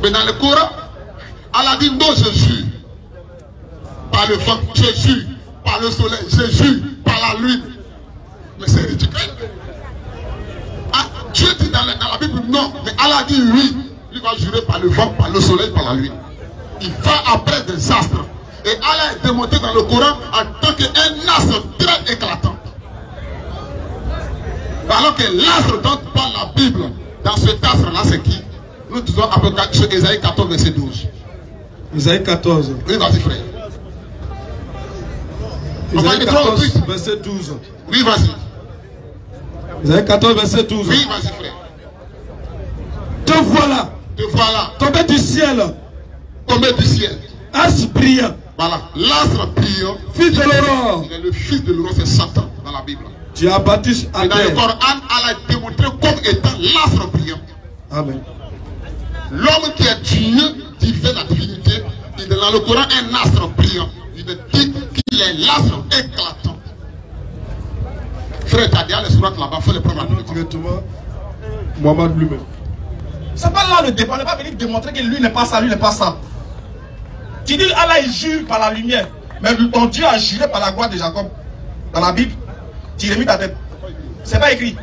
Mais dans le Coran, Allah dit non, je jure. Par le vent, je jure. Par le soleil, je jure. Par la lune. Mais c'est ridicule. Ah, Dieu dit dans la Bible non, mais Allah dit oui. Il va jurer par le vent, par le soleil, par la lune. Il va après des astres. Et Allah est démontré dans le Coran en tant qu'un astre très éclatant. Alors que l'astre dont parle la Bible, dans cet astre-là, c'est qui? Nous disons à peu près sur Ésaïe 14, verset 12. Ésaïe 14. Oui, vas-y, frère. Ésaïe 14, verset 12. Oui, vas-y. Ésaïe 14, verset 12. Oui, vas-y, frère. Te voilà. Te voilà. Tombé du ciel. Tombé du ciel. Astre brillant. Voilà. L'astre brillant. Fils de l'aurore. Il est le fils de l'aurore, c'est Satan dans la Bible. Tu as bâti à et dans terre. le Coran, Allah est démontré comme étant l'astre brillant. Amen. L'homme qui est Dieu, qui fait la divinité, il est dans le Coran un astre brillant. Il dit qu'il est l'astre éclatant. Frère, tu as dit les sourates là-bas, il faut les prendre en compte. Directement, Mohamed lui-même. C'est pas là le débat, on n'est pas venu démontrer que lui n'est pas ça, lui n'est pas ça. Tu dis Allah il jure par la lumière, mais ton Dieu a juré par la gloire de Jacob. Dans la Bible, tu remis ta tête. C'est pas écrit.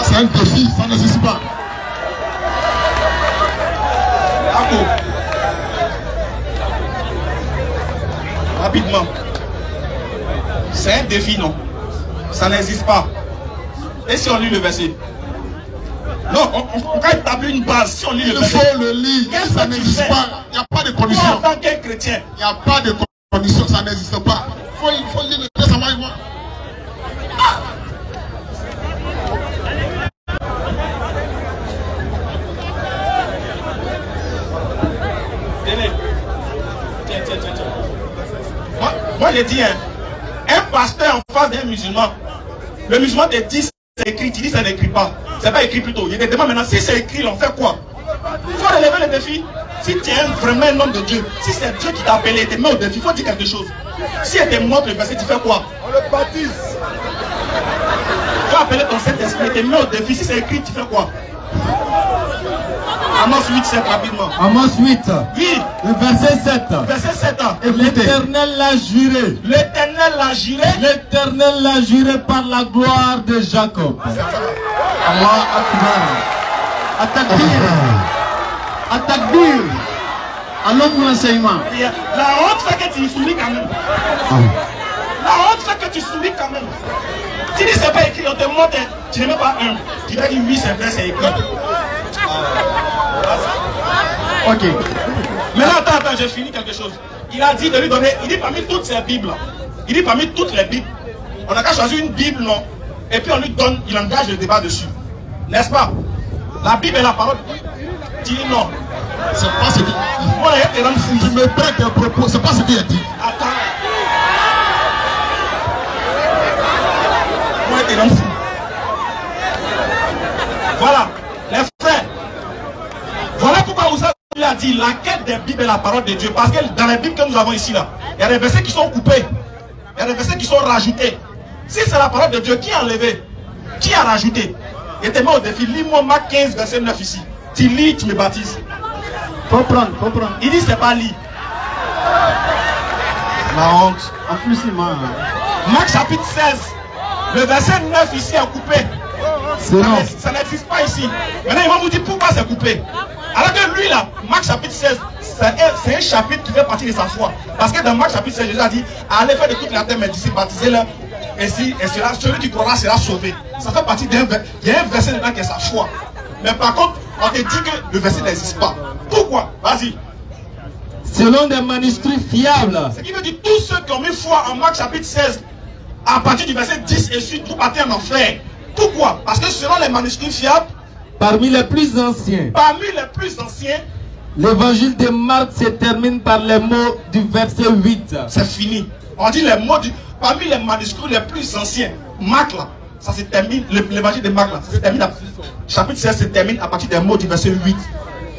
C'est un défi, ça n'existe pas. Rapidement. C'est un défi, non? Ça n'existe pas. Et si on lit le verset? Non, on va établir une base. Si on lit le verset, il faut le lire. Ça n'existe pas. Il n'y a pas de condition. Toi, en tant qu'un chrétien, il n'y a pas de condition, ça n'existe pas. Il faut lire le verset, ça va y voir. Moi j'ai dit, un pasteur en face d'un musulman, le musulman te dit c'est écrit, tu dis ça n'écrit pas. C'est pas écrit plutôt. Il te demande maintenant si c'est écrit, on fait quoi? Il faut relever le défi. Si tu es vraiment un homme de Dieu, si c'est Dieu qui t'a appelé et te met au défi, il faut dire quelque chose. Si elle te montre le verset, tu fais quoi? On le baptise. Il faut appeler ton Saint-Esprit, te met au défi. Si c'est écrit, tu fais quoi? Amos 8, 7 rapidement. Amos 8. Oui. Le verset 7. Verset 7. L'Éternel l'a juré. L'Éternel l'a juré. L'Éternel l'a juré par la gloire de Jacob. Allah Akbar. Atakbir. Atakbir. Alors pour l'enseignement. La honte fait que tu souris quand même. La honte fait que tu souris quand même. Tu dis c'est pas écrit, on te montre, tu n'es même pas un. Tu vas dire oui, c'est vrai, c'est écrit. Ok. Maintenant, attends, j'ai fini quelque chose. Il a dit de lui donner, il dit parmi toutes ces Bibles, il dit parmi toutes les Bibles, on n'a qu'à choisir une Bible, non? Et puis on lui donne, il engage le débat dessus. N'est-ce pas? La Bible est la parole. Tu dis non. C'est pas ce qu'il dit. Moi, il est fou. Tu me prêtes des propos, c'est pas ce qu'il a dit. Attends. Moi, il est fou. Voilà. Les frères. Voilà pourquoi Oussa lui a dit la quête des Bibles est la parole de Dieu. Parce que dans les Bibles que nous avons ici, là, il y a des versets qui sont coupés. Il y a des versets qui sont rajoutés. Si c'est la parole de Dieu, qui a enlevé? Qui a rajouté? Et te mets au défi. Lis-moi Marc 15, verset 9 ici. Tu lis, tu me baptises. Faut prendre. Il dit c'est pas lit. La honte. En plus, il m'a. Marc chapitre 16. Le verset 9 ici est coupé. Ça n'existe pas ici. Maintenant, il va vous dire pourquoi c'est coupé. Alors que lui, là, Marc chapitre 16, c'est un chapitre qui fait partie de sa foi. Parce que dans Marc chapitre 16, Jésus a dit, allez faire de toute la terre mes disciples, baptisez-les. Et celui qui croira sera sauvé. Ça fait partie d'un verset. Il y a un verset dedans qui est sa foi. Mais par contre, on te dit que le verset n'existe pas. Pourquoi? Vas-y. Selon des manuscrits fiables. Ce qui veut dire tous ceux qui ont mis foi en Marc chapitre 16, à partir du verset 10 et suite, vous partez en enfer. Pourquoi? Parce que selon les manuscrits fiables, parmi les plus anciens, l'évangile de Marc se termine par les mots du verset 8. C'est fini. On dit les mots parmi les manuscrits les plus anciens. Marc là, ça se termine, l'évangile de Marc là, ça se termine chapitre 16 se termine à partir des mots du verset 8.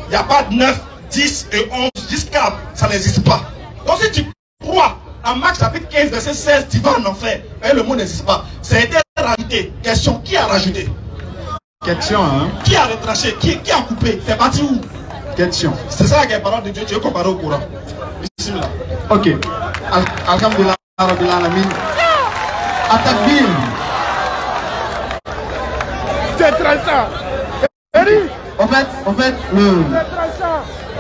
Il n'y a pas de 9, 10 et 11 jusqu'à, ça n'existe pas. Donc si tu crois en Marc chapitre 15 verset 16, tu vas en enfer. Et le mot n'existe pas. Ça a été rajouté. Question, qui a rajouté? Question, hein? Qui a retranché? Qui a coupé? C'est parti où? Question. C'est ça qui est parole de Dieu. Tu veux comparer au Coran? Ici, là. Ok. Alhamdulillah, Rabbil Alamin. Atakbir. C'est tranchant. En fait,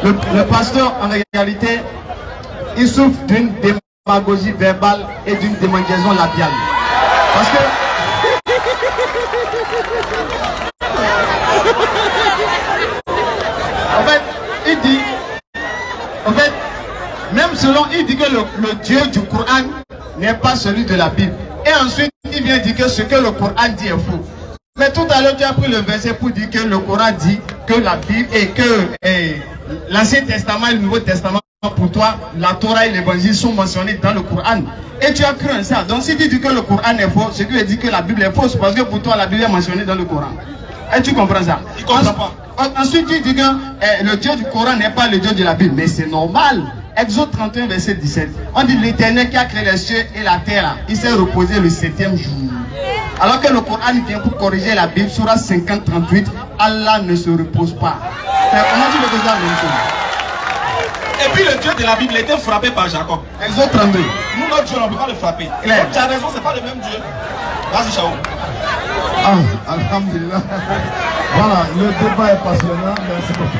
le pasteur, en réalité, il souffre d'une démagogie verbale et d'une démangeaison labiale. Parce que... En fait, même selon, il dit que le Dieu du Coran n'est pas celui de la Bible. Et ensuite, il vient dire que ce que le Coran dit est faux. Mais tout à l'heure, tu as pris le verset pour dire que le Coran dit que la Bible et que l'Ancien Testament et le Nouveau Testament, pour toi, la Torah et l'Évangile sont mentionnés dans le Coran. Et tu as cru en ça. Donc si tu dis que le Coran est faux, ce qui veut dire que la Bible est fausse, parce que pour toi, la Bible est mentionnée dans le Coran. Et tu comprends ça? Il comprend pas. Ensuite, tu dis que le Dieu du Coran n'est pas le Dieu de la Bible. Mais c'est normal. Exode 31, verset 17. On dit l'Éternel qui a créé les cieux et la terre, il s'est reposé le 7e jour. Alors que le Coran vient pour corriger la Bible, Surah 50, 38, Allah ne se repose pas. Comment tu veux que ça la même chose? Et puis le Dieu de la Bible a été frappé par Jacob. Exode 32. Nous, notre Dieu, on ne peut pas le frapper. Claire. Donc, tu as raison, c'est pas le même Dieu. Vas-y, Chao. Ah, alhamdulillah. Voilà, le débat est passionnant. Merci beaucoup.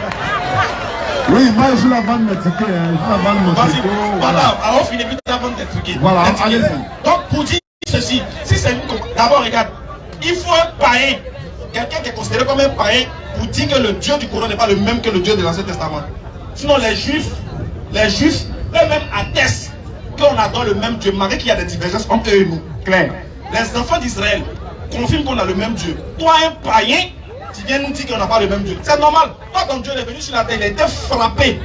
Oui, moi je suis la vente de mes tickets. Je suis la vente de mon Vas-y, ticket. voilà, alors on finit vite avant d'être truqué. Voilà, allez-y. Donc, pour dire ceci, si c'est une... D'abord, regarde, il faut un païen, quelqu'un qui est considéré comme un païen, pour dire que le Dieu du Coran n'est pas le même que le Dieu de l'Ancien Testament. Sinon, les Juifs eux-mêmes attestent qu'on adore le même Dieu, malgré qu'il y a des divergences entre eux et nous. Claire. Les enfants d'Israël confirment qu'on a le même Dieu. Toi, un païen, tu viens nous dire qu'on n'a pas le même Dieu. C'est normal. Toi, ton Dieu est venu sur la terre, il a été frappé.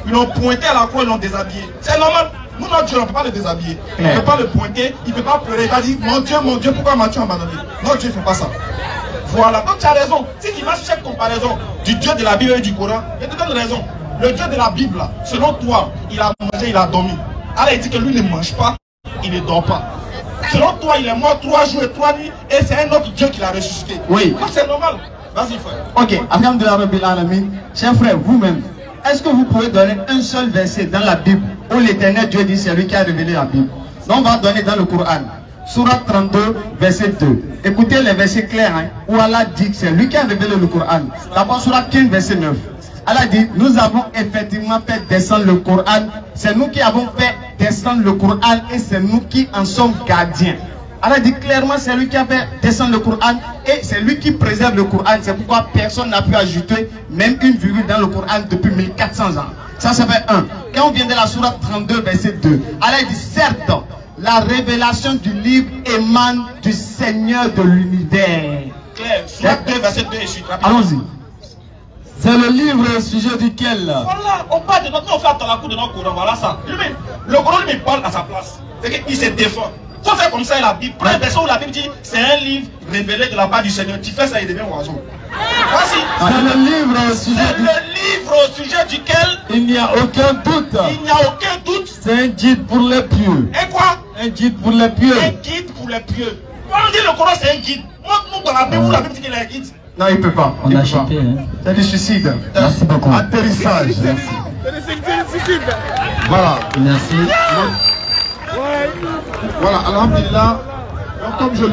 Ils l'ont pointé à la croix, ils l'ont déshabillé. C'est normal. Nous, notre Dieu, on ne peut pas le déshabiller. On ne peut pas le pointer, il ne peut pas pleurer. Il va dire, mon Dieu, pourquoi m'as-tu abandonné? Notre Dieu ne fait pas ça. Voilà. Donc, tu as raison. Si tu vas sur cette comparaison du Dieu de la Bible et du Coran, je te donne raison. Le Dieu de la Bible, là, selon toi, il a mangé, il a dormi. Alors, il dit que lui ne mange pas, il ne dort pas. Selon toi, il est mort 3 jours et 3 nuits et c'est un autre Dieu qui l'a ressuscité. Oui. Donc, c'est normal. Vas-y, frère. Ok, Alhamdulillah Rabbil Alamin. Chers frères, vous-même, est-ce que vous pouvez donner un seul verset dans la Bible où l'Éternel Dieu dit c'est lui qui a révélé la Bible? Donc on va donner dans le Coran. Surah 32, verset 2. Écoutez les versets clairs, hein, où Allah dit que c'est lui qui a révélé le Coran. D'abord, Surah 15, verset 9. Allah dit, nous avons effectivement fait descendre le Coran. C'est nous qui avons fait descendre le Coran et c'est nous qui en sommes gardiens. Allah dit clairement, c'est lui qui a fait descendre le Coran et c'est lui qui préserve le Coran. C'est pourquoi personne n'a pu ajouter même une virgule dans le Coran depuis 1400 ans. Ça fait 1. Quand on vient de la Sourate 32, verset 2, Allah dit, certes, la révélation du livre émane du Seigneur de l'univers. Claire, Sourate 2, verset 2, je suis rapide. Allons-y. C'est le livre au sujet duquel... Voilà, on parle de notre... Nous, on fait à la cour de notre Coran, voilà ça. Lui-même, le Coran lui parle à sa place. C'est qu'il se défend. Faut faire comme ça la Bible. Prends un verset où la Bible dit c'est un livre révélé de la part du Seigneur. Tu fais ça, il devient oiseau. Voici. C'est le livre au sujet duquel il n'y a aucun doute. Il n'y a aucun doute. C'est un guide pour les pieux. Et quoi? Un guide pour les pieux. Un guide pour les pieux. On dit le Coran c'est un guide. Montre-nous dans la Bible où la Bible dit qu'il est un guide. Non, il ne peut pas. On a chuté. Hein. C'est du suicide. Merci beaucoup. Atterrissage. Merci. Voilà. Merci. Voilà, alhamdulillah. Donc, comme je